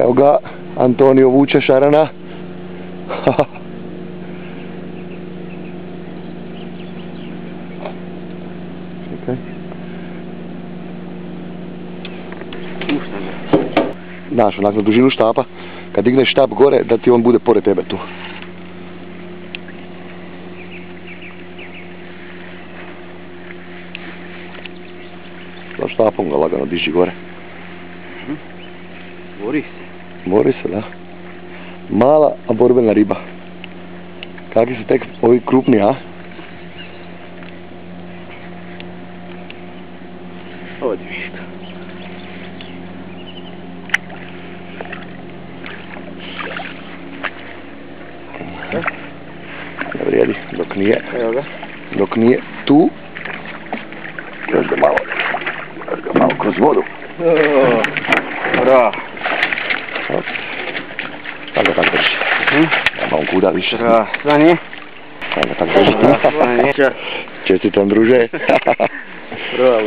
Evo ga, Antonio vuče šarana. Čekaj. Znaš, onak na dužinu štapa, kad digneš štap gore, da ti on bude pored tebe tu. Sa štapom ga lagano diži gore. Bori se. Bori se, da. Mala, a borbena riba. Kakvi su tek ovi krupni, a? Odi Miška. Ne vrijedi, dok nije. Evo ga. Dok nije tu. Još ga malo kroz vodu. Bravo. Tako ga tako drži. Nema on kuda više. Bravo. Stani. Tako ga tako drži. Stani. Čestitam, druže. Bravo.